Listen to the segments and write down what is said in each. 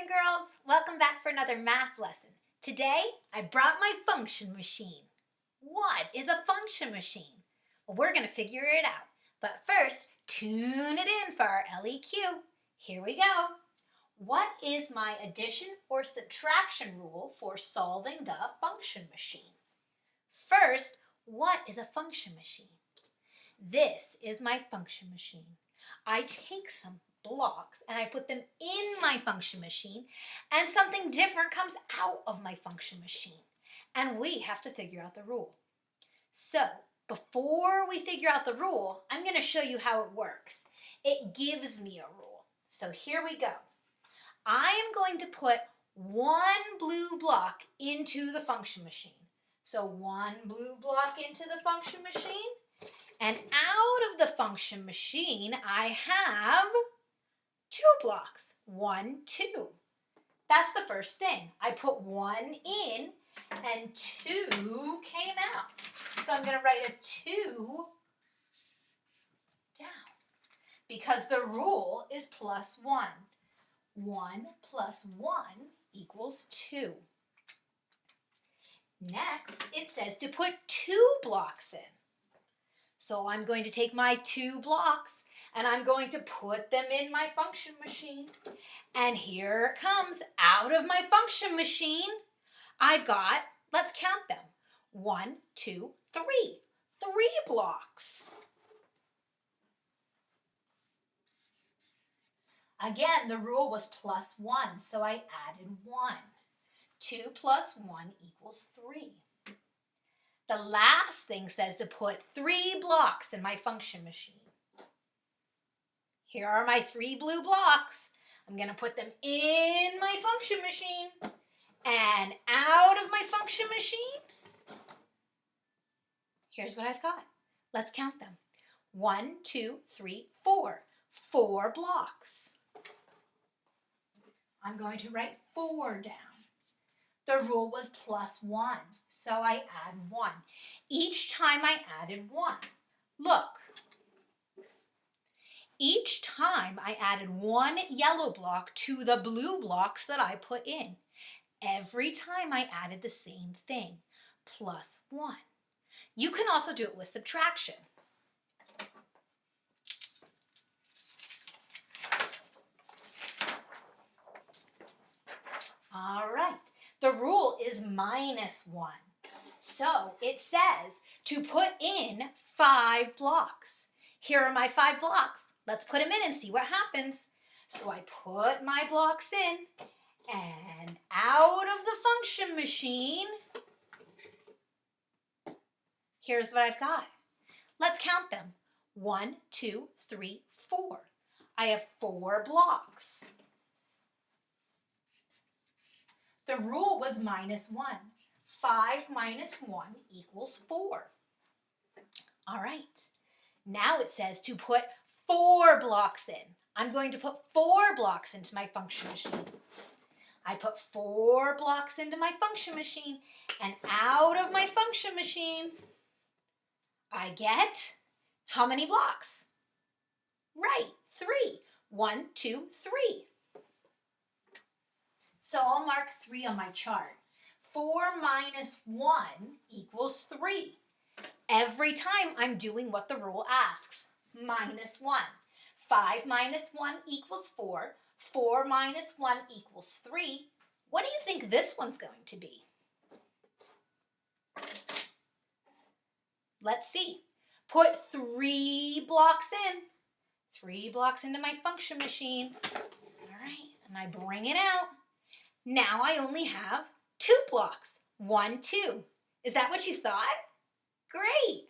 and girls. Welcome back for another math lesson. Today, I brought my function machine. What is a function machine? Well, we're going to figure it out. But first, tune it in for our LEQ. Here we go. What is my addition or subtraction rule for solving the function machine? First, what is a function machine? This is my function machine. I take some blocks and I put them in my function machine, and something different comes out of my function machine, and we have to figure out the rule. So before we figure out the rule, I'm going to show you how it works. It gives me a rule. So here we go. I am going to put one blue block into the function machine. So one blue block into the function machine, and out of the function machine I have 2 blocks. 1, 2. That's the first thing. I put 1 in and 2 came out. So I'm going to write a 2 down because the rule is plus 1. 1 plus 1 equals 2. Next, it says to put 2 blocks in. So I'm going to take my 2 blocks and I'm going to put them in my function machine. And here it comes. Out of my function machine, I've got, let's count them. 1, 2, 3. 3 blocks. Again, the rule was plus 1, so I added 1. 2 plus 1 equals 3. The last thing says to put 3 blocks in my function machine. Here are my 3 blue blocks. I'm going to put them in my function machine and out of my function machine. Here's what I've got. Let's count them. 1, 2, 3, 4. 4 blocks. I'm going to write 4 down. The rule was plus 1, so I add 1. Each time I added 1. Look. Each time I added 1 yellow block to the blue blocks that I put in. Every time I added the same thing, plus 1. You can also do it with subtraction. All right, the rule is minus 1. So it says to put in 5 blocks. Here are my 5 blocks. Let's put them in and see what happens. So I put my blocks in, and out of the function machine, here's what I've got. Let's count them. 1, 2, 3, 4. I have 4 blocks. The rule was minus 1. 5 minus 1 equals 4. All right. Now it says to put 4 blocks in. I'm going to put 4 blocks into my function machine. I put 4 blocks into my function machine, and out of my function machine, I get how many blocks? Right, 3. 1, 2, 3. So I'll mark 3 on my chart. 4 minus 1 equals 3. Every time I'm doing what the rule asks, minus 1. 5 minus 1 equals 4. 4 minus 1 equals 3. What do you think this one's going to be? Let's see. Put 3 blocks in. 3 blocks into my function machine. All right, and I bring it out. Now I only have 2 blocks. 1, 2. Is that what you thought? Great.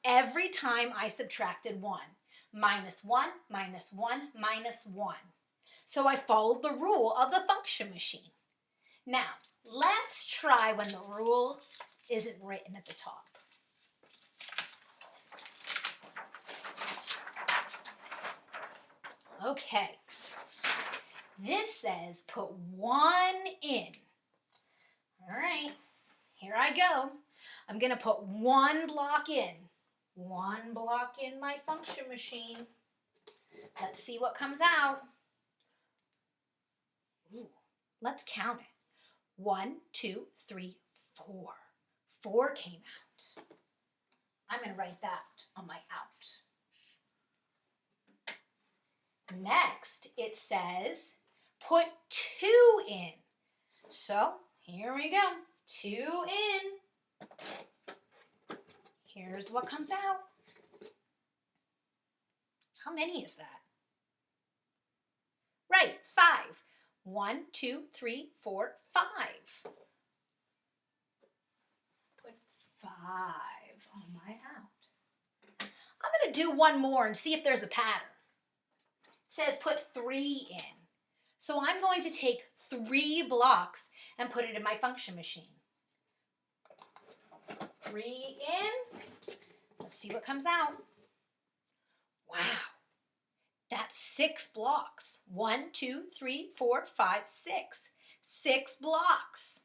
Every time I subtracted 1. Minus 1, minus 1, minus 1. So I followed the rule of the function machine. Now, let's try when the rule isn't written at the top. Okay. This says put 1 in. All right, here I go. I'm going to put 1 block in. 1 block in my function machine. Let's see what comes out. Ooh, let's count it. 1, 2, 3, 4. 4 came out. I'm going to write that on my out. Next, it says put 2 in. So here we go. 2 in. Here's what comes out. How many is that? Right, 5. 1, 2, 3, 4, 5. Put 5 on my out. I'm going to do one more and see if there's a pattern. It says put 3 in. So I'm going to take 3 blocks and put it in my function machine. 3 in. Let's see what comes out. Wow. That's 6 blocks. 1, 2, 3, 4, 5, 6. 6 blocks.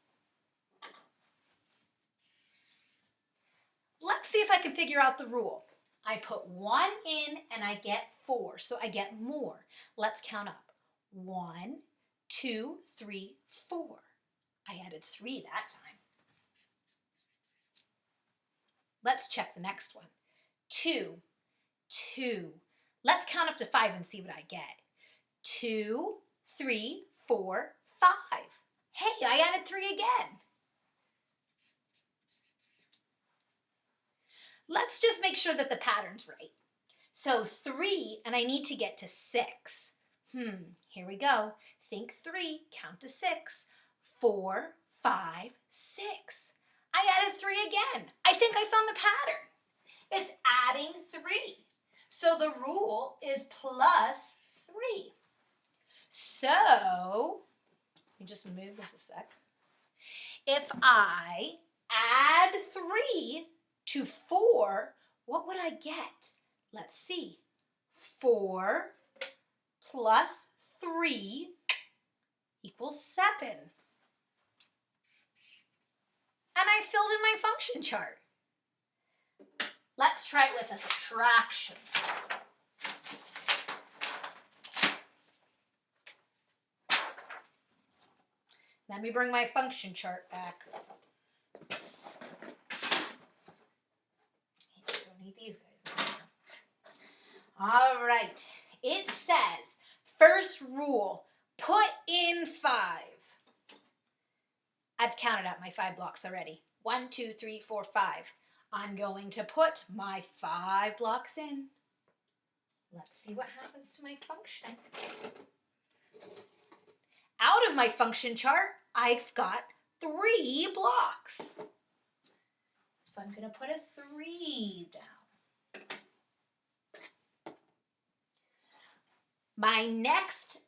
Let's see if I can figure out the rule. I put 1 in and I get 4, so I get more. Let's count up. 1, 2, 3, 4. I added 3 that time. Let's check the next one. 2, 2. Let's count up to 5 and see what I get. 2, 3, 4, 5. Hey, I added 3 again. Let's just make sure that the pattern's right. So 3, and I need to get to 6. Here we go. Think 3, count to 6. 4, 5, 6. I added 3 again. I think I found the pattern. It's adding 3. So the rule is plus 3. So, let me just move this a sec. If I add 3 to 4, what would I get? Let's see. 4 plus 3 equals 7. And I filled in my function chart. Let's try it with a subtraction. Let me bring my function chart back. Don't need these guys anymore. All right. It says, first rule, put in 5. I've counted out my 5 blocks already. 1, 2, 3, 4, 5. I'm going to put my 5 blocks in. Let's see what happens to my function. Out of my function chart, I've got 3 blocks. So I'm going to put a 3 down. My next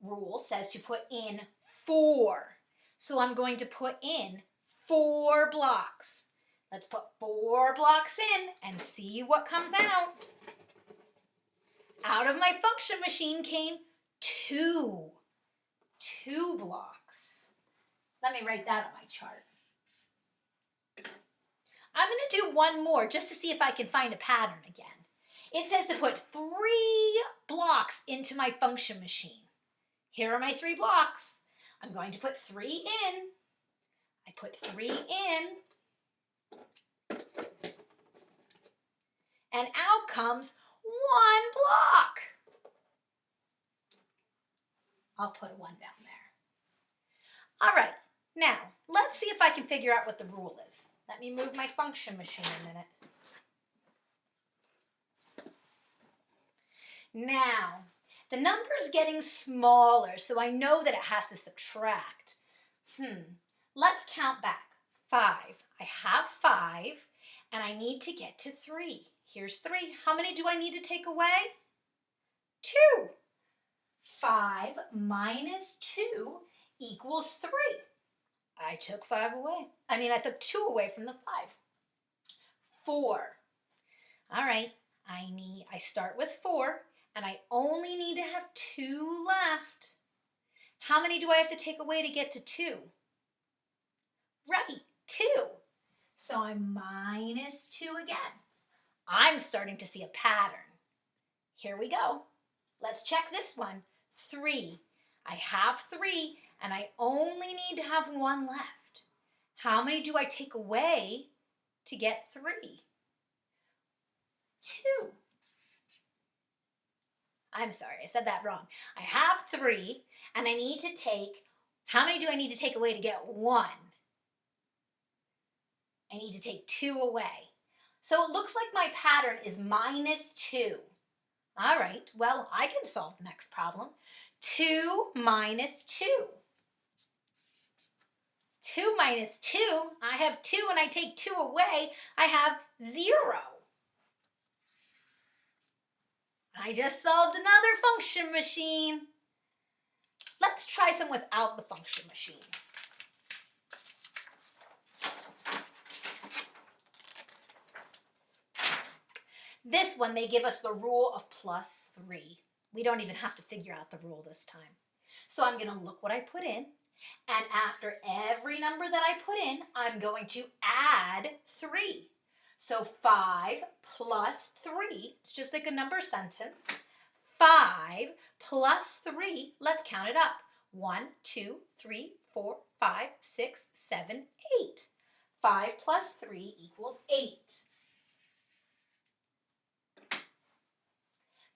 rule says to put in 4. So I'm going to put in 4 blocks. Let's put 4 blocks in and see what comes out. Out of my function machine came 2. 2 blocks. Let me write that on my chart. I'm going to do one more just to see if I can find a pattern again. It says to put 3 blocks into my function machine. Here are my 3 blocks. I'm going to put 3 in. I put 3 in. And out comes 1 block. I'll put a 1 down there. All right, now let's see if I can figure out what the rule is. Let me move my function machine a minute. Now, the number is getting smaller, so I know that it has to subtract. Let's count back. 5. I have 5, and I need to get to 3. Here's 3. How many do I need to take away? 2. 5 minus 2 equals 3. I took 5 away. I took 2 away from the 5. 4. All right, I start with 4, and I only need to have 2 left. How many do I have to take away to get to 2? Right, 2. So I'm minus 2 again. I'm starting to see a pattern. Here we go. Let's check this one. 3. I have 3 and I only need to have 1 left. How many do I take away to get 3? 2. I'm sorry, I said that wrong. I have 3 and I need to take, how many do I need to take away to get 1? I need to take 2 away. So it looks like my pattern is -2. All right, well, I can solve the next problem. 2 minus 2. 2 minus 2, I have 2 and I take 2 away, I have 0. I just solved another function machine. Let's try some without the function machine. This one, they give us the rule of +3. We don't even have to figure out the rule this time. So I'm going to look what I put in, and after every number that I put in, I'm going to add 3. So 5 plus 3, it's just like a number sentence. 5 plus 3, let's count it up. 1, 2, 3, 4, 5, 6, 7, 8. 5 plus 3 equals 8.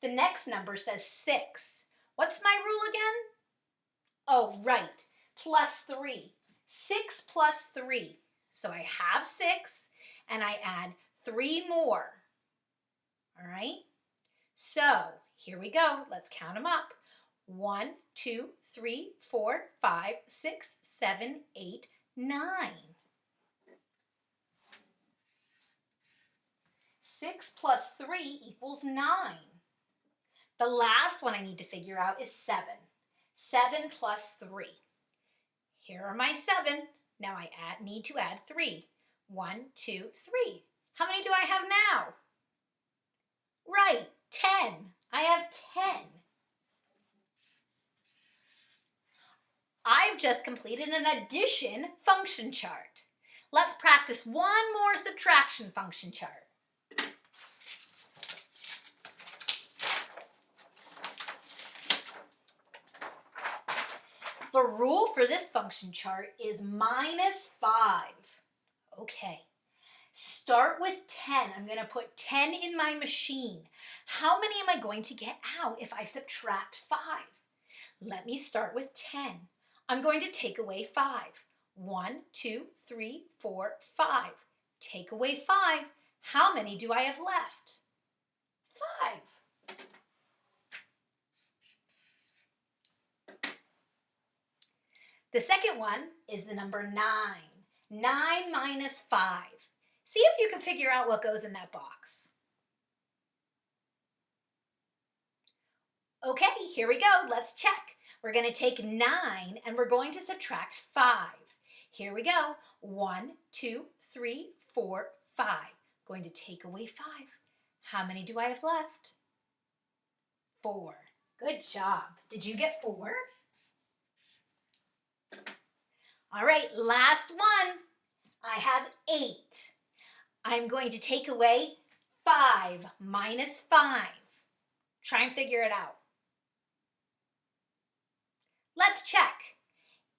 The next number says 6. What's my rule again? Oh, right, +3. 6 plus 3. So I have 6 and I add 3 more. All right? So here we go. Let's count them up. 1, 2, 3, 4, 5, 6, 7, 8, 9. 6 plus 3 equals 9. The last one I need to figure out is 7. 7 plus 3. Here are my 7. Now I need to add 3. 1, 2, 3. How many do I have now? Right, 10. I have 10. I've just completed an addition function chart. Let's practice one more subtraction function chart. The rule for this function chart is -5. Okay, start with 10. I'm going to put 10 in my machine. How many am I going to get out if I subtract 5? Let me start with 10. I'm going to take away 5. 1, 2, 3, 4, 5. Take away 5. How many do I have left? 5. The second one is the number 9. 9 minus 5. See if you can figure out what goes in that box. Okay, here we go. Let's check. We're going to take 9 and we're going to subtract 5. Here we go. 1, 2, 3, 4, 5. Going to take away 5. How many do I have left? 4. Good job. Did you get 4? All right, last one. I have 8. I'm going to take away 5 minus 5. Try and figure it out. Let's check.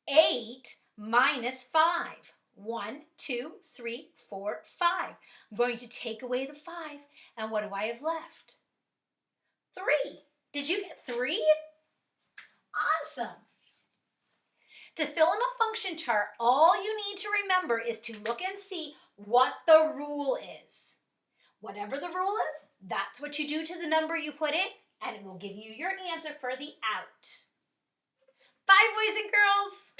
8 minus 5. 1, 2, 3, 4, 5. I'm going to take away the 5, and what do I have left? 3. Did you get 3? Awesome. To fill in a function chart, all you need to remember is to look and see what the rule is. Whatever the rule is, that's what you do to the number you put in, and it will give you your answer for the out. Bye, boys and girls.